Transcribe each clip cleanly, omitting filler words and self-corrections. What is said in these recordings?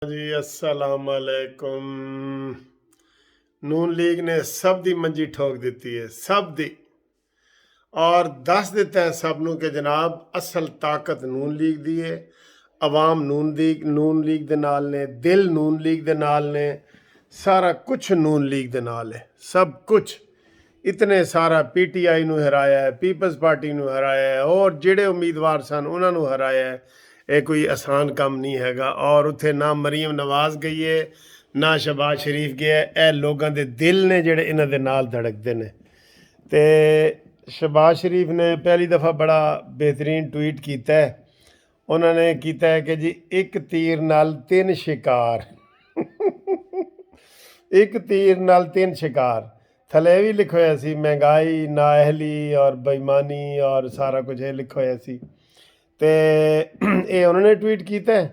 جی السلام علیکم۔ نون لیگ نے سب دی منجی ٹھوک دیتی ہے، سب دی، اور دس دیتا ہے سب نو کہ جناب اصل طاقت نون لیگ دی ہے۔ عوام نون لیگ دے نال نے، دل نون لیگ دے نال نے، سارا کچھ نون لیگ دے نال ہے، سب کچھ۔ اتنے سارا پی ٹی آئی نو ہرایا ہے، پیپلز پارٹی نو ہرایا ہے، اور جڑے امیدوار سن انہوں نے ہرایا ہے۔ یہ کوئی آسان کام نہیں ہے گا، اور اتھے نہ مریم نواز گئی ہے نہ شہباز شریف گیا ہے۔ اے لوگاں دے دل نے جڑے انہاں دے نال دھڑکدے نے۔ تے شہباز شریف نے پہلی دفعہ بڑا بہترین ٹویٹ کیتا ہے۔ انہوں نے کیتا ہے کہ جی ایک تیر نال تین شکار ایک تیر نال تین شکار۔ تھلے بھی لکھو ہویا سی مہنگائی، نااہلی اور بےمانی اور سارا کچھ یہ لکھو ہویا سی۔ تے اے انہوں نے ٹویٹ کیتا ہے۔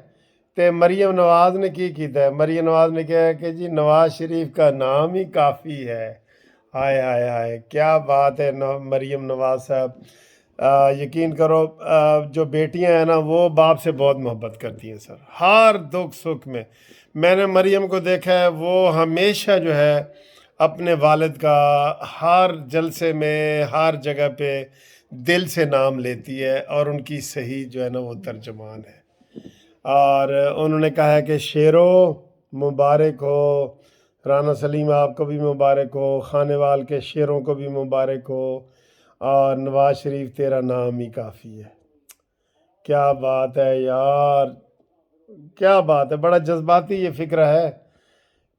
تے مریم نواز نے کی کیتا ہے؟ مریم نواز نے کہا ہے کہ جی نواز شریف کا نام ہی کافی ہے۔ ہائے ہائے ہائے، کیا بات ہے مریم نواز صاحب۔ یقین کرو، جو بیٹیاں ہیں نا وہ باپ سے بہت محبت کرتی ہیں سر، ہر دکھ سکھ میں نے مریم کو دیکھا ہے، وہ ہمیشہ جو ہے اپنے والد کا ہر جلسے میں، ہر جگہ پہ دل سے نام لیتی ہے، اور ان کی صحیح جو ہے نا وہ ترجمان ہے۔ اور انہوں نے کہا ہے کہ شیرو مبارک ہو، رانا سلیم آپ کو بھی مبارک ہو، خانے وال کے شیروں کو بھی مبارک ہو، اور نواز شریف تیرا نام ہی کافی ہے۔ کیا بات ہے یار، کیا بات ہے، بڑا جذباتی یہ فکرہ ہے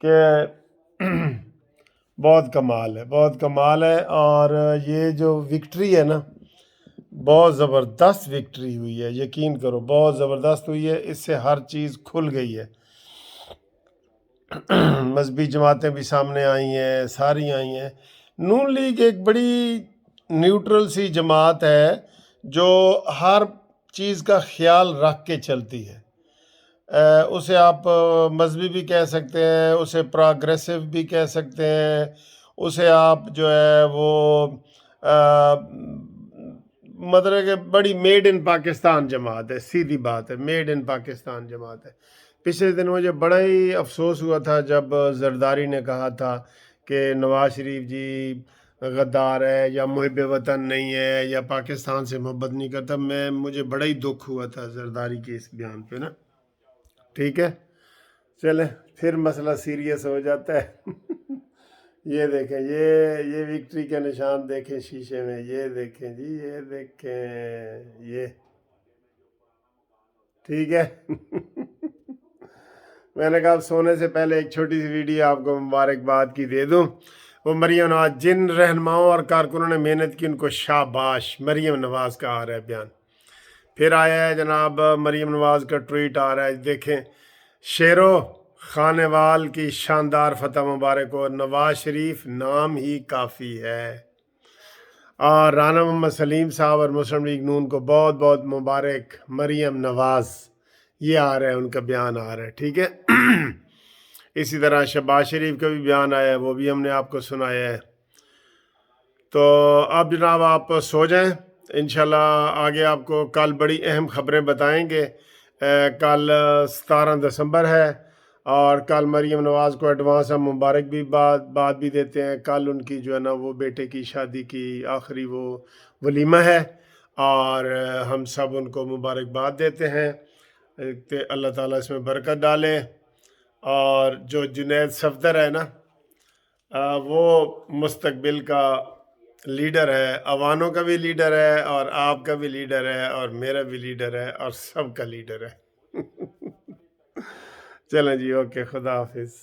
کہ بہت کمال ہے، بہت کمال ہے۔ اور یہ جو وکٹری ہے نا، بہت زبردست وکٹری ہوئی ہے، یقین کرو بہت زبردست ہوئی ہے۔ اس سے ہر چیز کھل گئی ہے، مذہبی جماعتیں بھی سامنے آئی ہیں، ساری آئی ہیں۔ نون لیگ ایک بڑی نیوٹرل سی جماعت ہے جو ہر چیز کا خیال رکھ کے چلتی ہے۔ اسے آپ مذہبی بھی کہہ سکتے ہیں، اسے پروگریسو بھی کہہ سکتے ہیں، اسے آپ جو ہے وہ مطلب کہ بڑی میڈ ان پاکستان جماعت ہے، سیدھی بات ہے، میڈ ان پاکستان جماعت ہے۔ پچھلے دن مجھے بڑا ہی افسوس ہوا تھا جب زرداری نے کہا تھا کہ نواز شریف جی غدار ہے یا محب وطن نہیں ہے یا پاکستان سے محبت نہیں کرتا۔ مجھے بڑا ہی دکھ ہوا تھا زرداری کے اس بیان پہ نا۔ ٹھیک ہے، چلیں پھر مسئلہ سیریس ہو جاتا ہے۔ یہ دیکھیں، یہ وکٹری کے نشان دیکھیں شیشے میں، یہ دیکھیں جی، یہ دیکھیں، یہ ٹھیک ہے۔ میں نے کہا اب سونے سے پہلے ایک چھوٹی سی ویڈیو آپ کو مبارکباد کی دے دوں۔ وہ مریم نواز، جن رہنماؤں اور کارکنوں نے محنت کی ان کو شاباش۔ مریم نواز کا آ رہا ہے بیان، پھر آیا ہے جناب مریم نواز کا ٹویٹ آ رہا ہے، دیکھیں۔ شیرو خانے وال کی شاندار فتح مبارک ہو، نواز شریف نام ہی کافی ہے۔ اور رانا محمد سلیم صاحب اور مسلم لیگ نون کو بہت بہت مبارک۔ مریم نواز، یہ آ رہا ہے، ان کا بیان آ رہا ہے، ٹھیک ہے۔ اسی طرح شہباز شریف کا بھی بیان آیا ہے، وہ بھی ہم نے آپ کو سنایا ہے۔ تو اب جناب آپ سو جائیں، انشاءاللہ آگے آپ کو کل بڑی اہم خبریں بتائیں گے۔ کل 17 دسمبر ہے، اور کل مریم نواز کو ایڈوانس ہم مبارک بھی بات بھی دیتے ہیں۔ کل ان کی جو ہے نا وہ بیٹے کی شادی کی آخری وہ ولیمہ ہے، اور ہم سب ان کو مبارکباد دیتے ہیں کہ اللہ تعالیٰ اس میں برکت ڈالے۔ اور جو جنید صفدر ہے نا، وہ مستقبل کا لیڈر ہے، عوانوں کا بھی لیڈر ہے، اور آپ کا بھی لیڈر ہے، اور میرا بھی لیڈر ہے، اور سب کا لیڈر ہے۔ چلیں جی، اوکے، خدا حافظ۔